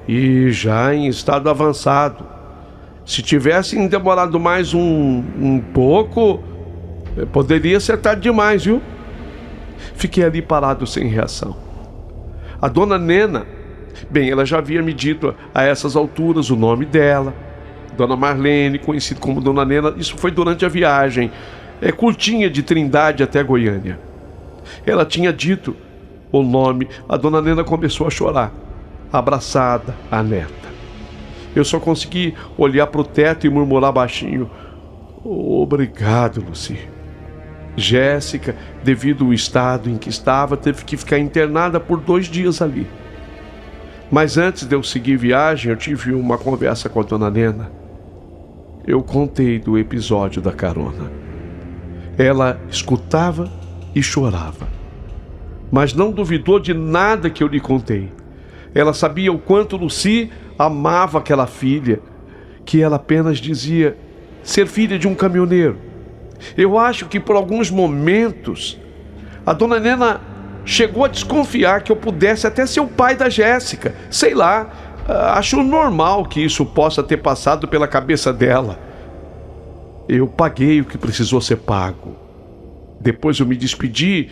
A: E já em estado avançado. Se tivessem demorado mais um pouco, poderia ser tarde demais, viu? Fiquei ali parado sem reação. A Dona Nena, bem, ela já havia me dito a essas alturas o nome dela. Dona Marlene, conhecida como Dona Nena, isso foi durante a viagem. Curtinha de Trindade até Goiânia. Ela tinha dito o nome, a Dona Nena começou a chorar, abraçada à neta. Eu só consegui olhar para o teto e murmurar baixinho, obrigado, Lucy. Jéssica, devido ao estado em que estava, teve que ficar internada por 2 dias ali. Mas antes de eu seguir viagem, eu tive uma conversa com a Dona Nena. Eu contei do episódio da carona. Ela escutava e chorava, mas não duvidou de nada que eu lhe contei. Ela sabia o quanto Lucy amava aquela filha, que ela apenas dizia, ser filha de um caminhoneiro. Eu acho que por alguns momentos a dona Nena chegou a desconfiar que eu pudesse até ser o pai da Jéssica. Sei lá, acho normal que isso possa ter passado pela cabeça dela. Eu paguei o que precisou ser pago. Depois eu me despedi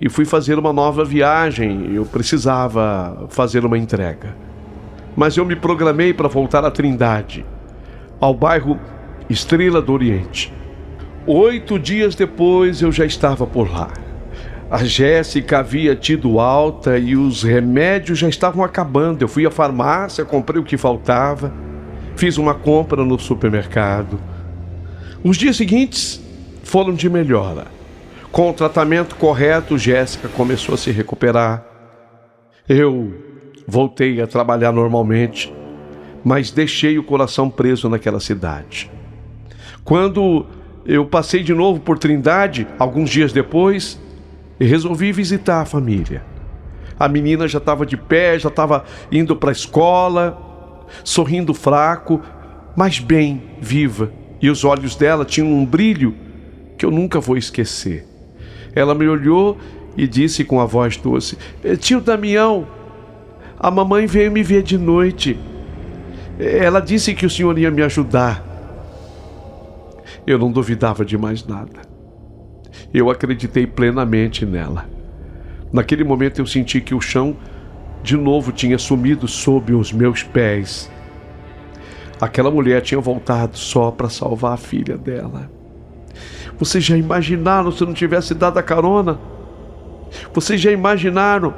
A: e fui fazer uma nova viagem. Eu precisava fazer uma entrega. Mas eu me programei para voltar à Trindade, ao bairro Estrela do Oriente. 8 dias depois eu já estava por lá. A Jéssica havia tido alta e os remédios já estavam acabando. Eu fui à farmácia, comprei o que faltava, fiz uma compra no supermercado. Os dias seguintes foram de melhora. Com o tratamento correto, Jéssica começou a se recuperar. Eu voltei a trabalhar normalmente, mas deixei o coração preso naquela cidade. Quando eu passei de novo por Trindade, alguns dias depois, resolvi visitar a família. A menina já estava de pé, já estava indo para a escola, sorrindo fraco, mas bem viva. E os olhos dela tinham um brilho que eu nunca vou esquecer. Ela me olhou e disse com a voz doce: "Tio Damião, a mamãe veio me ver de noite. Ela disse que o senhor ia me ajudar." Eu não duvidava de mais nada. Eu acreditei plenamente nela. Naquele momento eu senti que o chão de novo tinha sumido sob os meus pés. Aquela mulher tinha voltado só para salvar a filha dela. Vocês já imaginaram se eu não tivesse dado a carona? Vocês já imaginaram?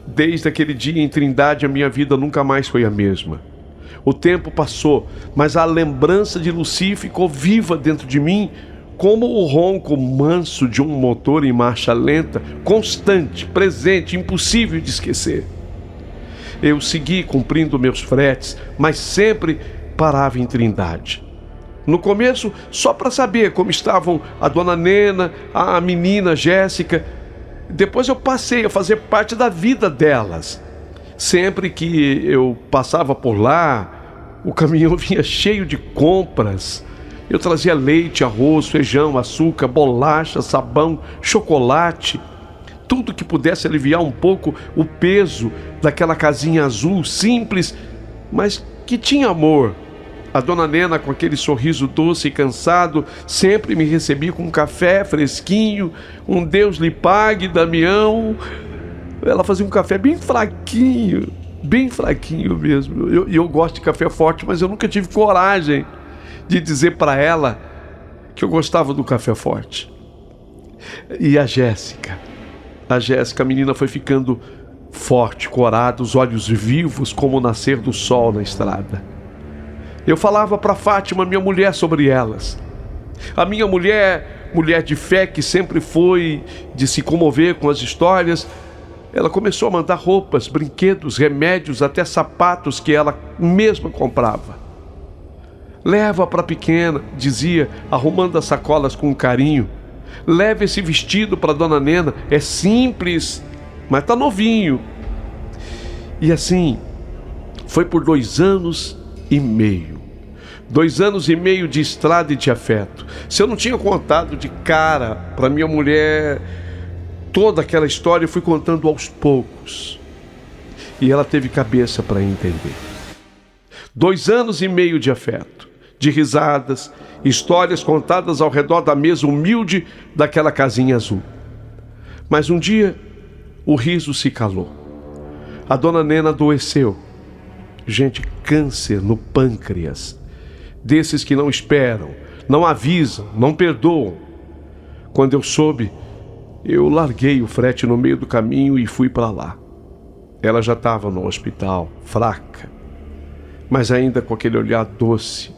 A: Desde aquele dia em Trindade, a minha vida nunca mais foi a mesma. O tempo passou, mas a lembrança de Lucy ficou viva dentro de mim, como o ronco manso de um motor em marcha lenta, constante, presente, impossível de esquecer. Eu segui cumprindo meus fretes, mas sempre parava em Trindade. No começo, só para saber como estavam a dona Nena, a menina Jéssica. Depois eu passei a fazer parte da vida delas. Sempre que eu passava por lá, o caminhão vinha cheio de compras. Eu trazia leite, arroz, feijão, açúcar, bolacha, sabão, chocolate. Tudo que pudesse aliviar um pouco o peso daquela casinha azul, simples, mas que tinha amor. A dona Nena, com aquele sorriso doce e cansado, sempre me recebia com um café fresquinho. Um Deus lhe pague, Damião. Ela fazia um café bem fraquinho mesmo. Eu gosto de café forte, mas eu nunca tive coragem de dizer para ela que eu gostava do café forte. E a Jéssica, a menina foi ficando forte, corada, os olhos vivos como o nascer do sol na estrada. Eu falava para Fátima, minha mulher, sobre elas. A minha mulher de fé, que sempre foi de se comover com as histórias, ela começou a mandar roupas, brinquedos, remédios, até sapatos que ela mesma comprava. "Leva para a pequena", dizia, arrumando as sacolas com carinho. "Leva esse vestido para dona Nena, é simples, mas tá novinho." E assim, foi por 2 anos e meio. 2 anos e meio de estrada e de afeto. Se eu não tinha contado de cara para minha mulher toda aquela história, eu fui contando aos poucos. E ela teve cabeça para entender. 2 anos e meio de afeto, de risadas, histórias contadas ao redor da mesa humilde daquela casinha azul. Mas um dia, o riso se calou. A dona Nena adoeceu. Gente, câncer no pâncreas. Desses que não esperam, não avisam, não perdoam. Quando eu soube, eu larguei o frete no meio do caminho e fui para lá. Ela já estava no hospital, fraca, mas ainda com aquele olhar doce.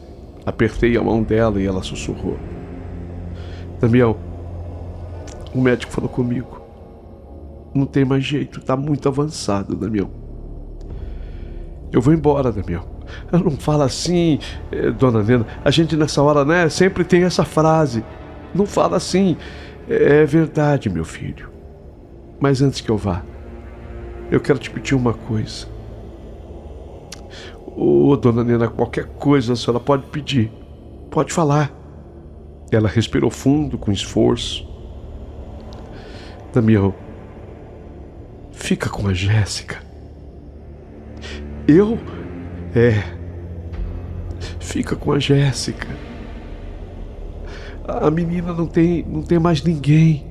A: Apertei a mão dela e ela sussurrou: "Damião, o médico falou comigo. Não tem mais jeito, está muito avançado, Damião. Eu vou embora, Damião." "Não fala assim, dona Nena. A gente nessa hora, né, sempre tem essa frase. Não fala assim. É verdade, meu filho. Mas antes que eu vá, eu quero te pedir uma coisa." Dona Nena, qualquer coisa a senhora pode pedir. pode falar. Ela respirou fundo, com esforço. Damião, fica com a Jéssica. Eu? Fica com a Jéssica. A menina não tem mais ninguém.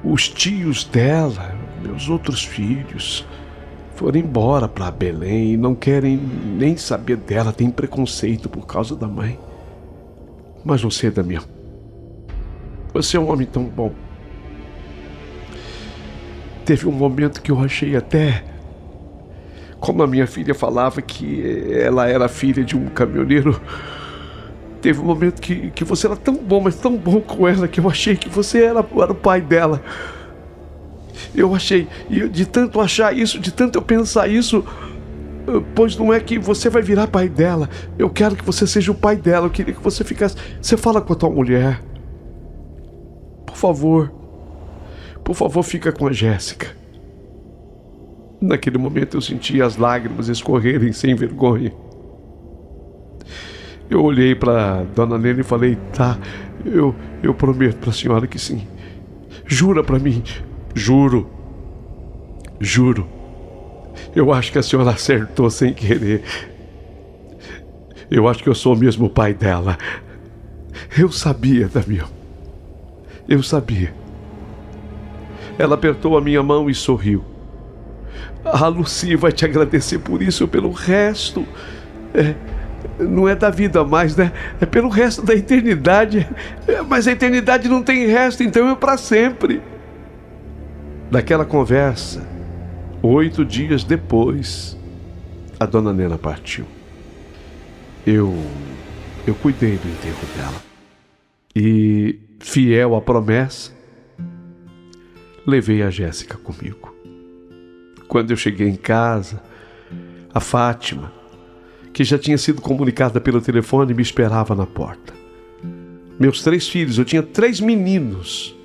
A: Os tios dela, meus outros filhos, foram embora para Belém e não querem nem saber dela, tem preconceito por causa da mãe. Mas você, Damião, você é um homem tão bom. Teve um momento que eu achei até, como a minha filha falava que ela era filha de um caminhoneiro, teve um momento que você era tão bom, mas tão bom com ela, que eu achei que você era o pai dela. Eu achei, e de tanto achar isso, de tanto eu pensar isso, pois não é que você vai virar pai dela. Eu quero que você seja o pai dela. Eu queria que você ficasse... Você fala com a tua mulher. Por favor, fica com a Jéssica. Naquele momento eu senti as lágrimas escorrerem sem vergonha. Eu olhei para Dona Nena e falei: tá, eu prometo para a senhora que sim. Jura para mim? Juro. Eu acho que a senhora acertou sem querer. Eu acho que eu sou mesmo o pai dela. Eu sabia, Damião. Eu sabia. Ela apertou a minha mão e sorriu. A Lucy vai te agradecer por isso, pelo resto. Não é da vida mais, né? É pelo resto da eternidade. Mas a eternidade não tem resto, então é para sempre. Daquela conversa, 8 dias depois, a Dona Nena partiu. Eu cuidei do enterro dela. E, fiel à promessa, levei a Jéssica comigo. Quando eu cheguei em casa, a Fátima, que já tinha sido comunicada pelo telefone, me esperava na porta. Meus 3 filhos, eu tinha 3 meninos,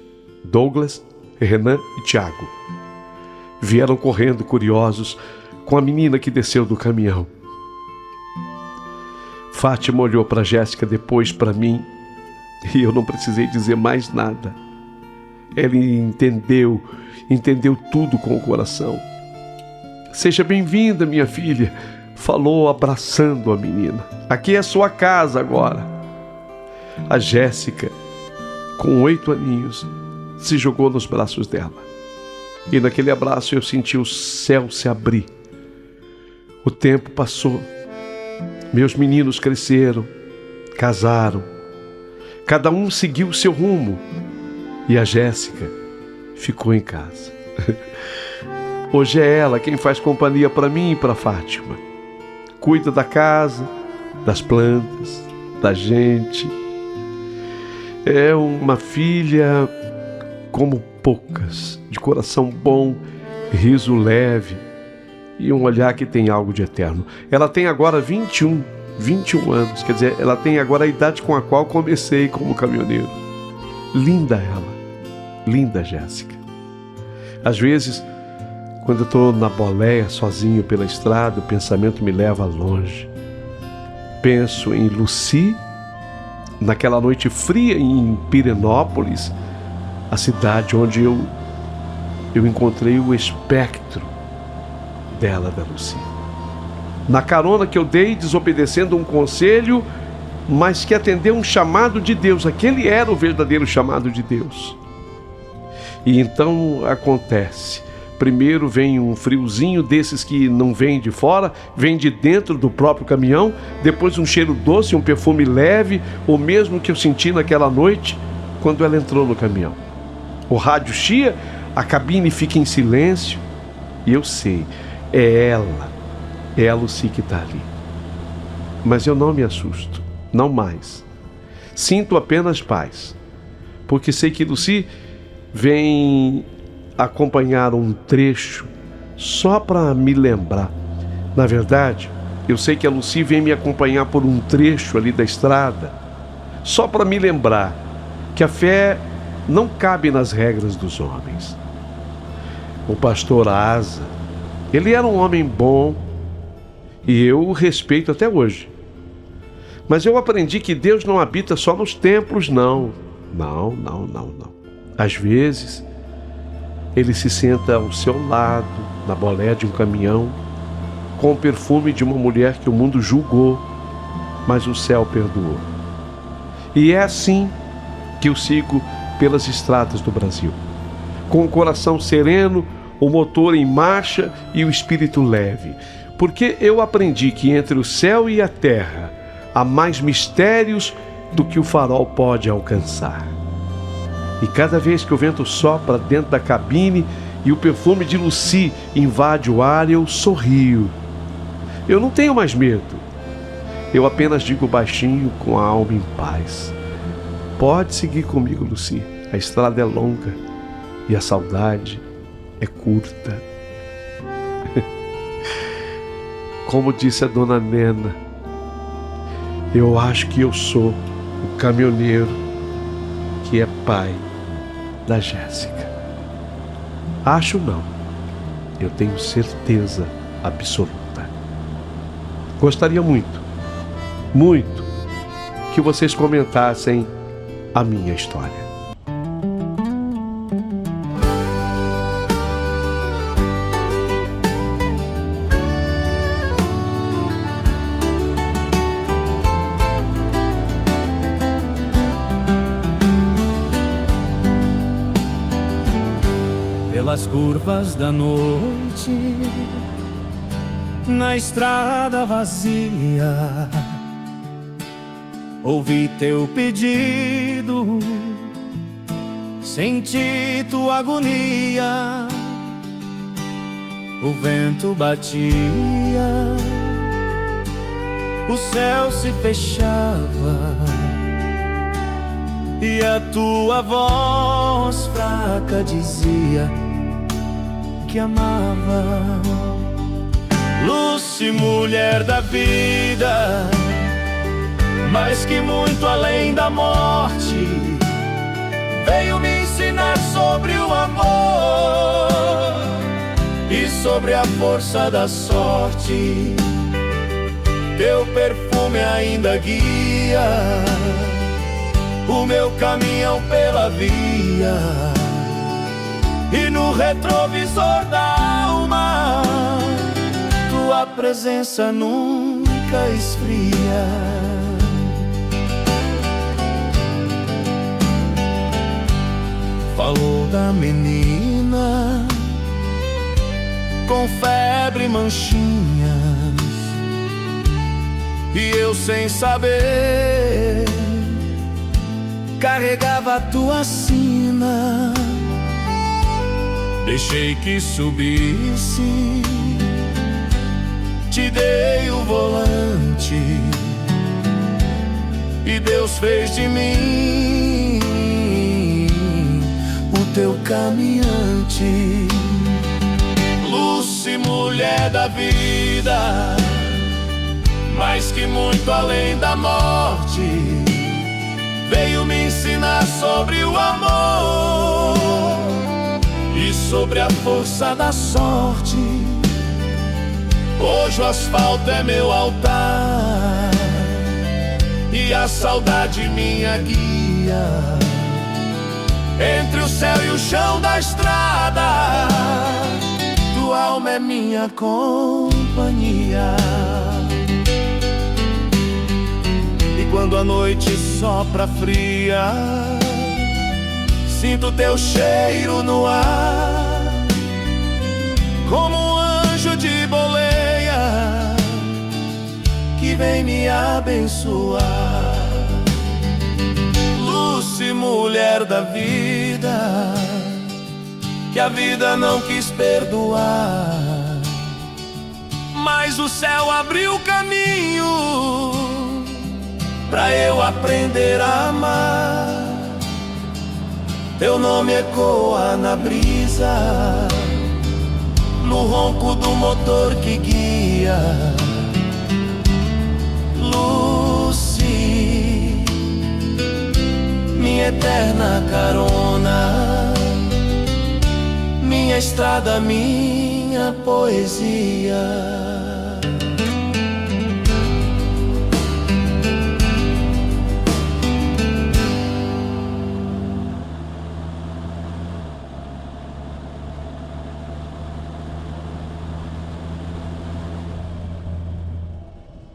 A: Douglas, Renan e Tiago, vieram correndo curiosos com a menina que desceu do caminhão. Fátima olhou para Jéssica, depois para mim, e eu não precisei dizer mais nada. Ela entendeu tudo com o coração. Seja bem-vinda, minha filha, falou abraçando a menina. Aqui é sua casa agora. A Jéssica, com 8 aninhos, se jogou nos braços dela. E naquele abraço eu senti o céu se abrir. O tempo passou. Meus meninos cresceram, casaram. Cada um seguiu o seu rumo. E a Jéssica ficou em casa. Hoje é ela quem faz companhia para mim e para Fátima. Cuida da casa, das plantas, da gente. É uma filha como poucas, de coração bom, riso leve e um olhar que tem algo de eterno. Ela tem agora 21 anos, quer dizer, ela tem agora a idade com a qual comecei como caminhoneiro. Linda ela, linda Jéssica. Às vezes, quando eu estou na boleia, sozinho pela estrada, o pensamento me leva longe. Penso em Lucy, naquela noite fria em Pirenópolis, a cidade onde eu encontrei o espectro dela, da Lucy. Na carona que eu dei, desobedecendo um conselho, mas que atendeu um chamado de Deus. Aquele era o verdadeiro chamado de Deus. E então acontece. Primeiro vem um friozinho desses que não vem de fora, vem de dentro do próprio caminhão. Depois um cheiro doce, um perfume leve, o mesmo que eu senti naquela noite quando ela entrou no caminhão. O rádio chia, a cabine fica em silêncio e eu sei, é a Lucy que está ali. Mas eu não me assusto, não mais. Sinto apenas paz, porque sei que Lucy vem acompanhar um trecho só para me lembrar. Na verdade, eu sei que a Lucy vem me acompanhar por um trecho ali da estrada, só para me lembrar que a fé não cabe nas regras dos homens. O pastor Asa, ele era um homem bom e eu o respeito até hoje. Mas eu aprendi que Deus não habita só nos templos, não. Não. Às vezes, Ele se senta ao seu lado, na boleia de um caminhão, com o perfume de uma mulher que o mundo julgou, mas o céu perdoou. E é assim que eu sigo pelas estradas do Brasil, com o coração sereno, o motor em marcha e o espírito leve, porque eu aprendi que entre o céu e a terra há mais mistérios do que o farol pode alcançar. E cada vez que o vento sopra dentro da cabine e o perfume de Lucy invade o ar, eu sorrio. Eu não tenho mais medo. Eu apenas digo baixinho, com a alma em paz: pode seguir comigo, Lucy. A estrada é longa e a saudade é curta. Como disse a dona Nena, eu acho que eu sou o caminhoneiro que é pai da Jéssica. Acho não, eu tenho certeza absoluta. Gostaria muito que vocês comentassem a minha história.
C: Pelas curvas da noite, na estrada vazia, ouvi teu pedido, senti tua agonia. O vento batia, o céu se fechava e a tua voz fraca dizia que amava. Lucy, mulher da vida, mais que muito além da morte, veio me ensinar sobre o amor e sobre a força da sorte. Teu perfume ainda guia o meu caminhão pela via, e no retrovisor da alma tua presença nunca esfria. Falou da menina com febre e manchinhas, e eu sem saber carregava a tua sina. Deixei que subisse, te dei o volante, e Deus fez de mim o teu caminhante. Lucy, mulher da vida, mais que muito além da morte, veio me ensinar sobre o amor e sobre a força da sorte. Hoje o asfalto é meu altar e a saudade minha guia. Entre o céu e o chão da estrada, tua alma é minha companhia. E quando a noite sopra fria, sinto teu cheiro no ar, como um anjo de boleia que vem me abençoar. Lucy, mulher da vida, que a vida não quis perdoar, mas o céu abriu caminho pra eu aprender a amar. Teu nome ecoa na brisa, no ronco do motor que guia. Lucy, minha eterna carona, minha estrada, minha poesia.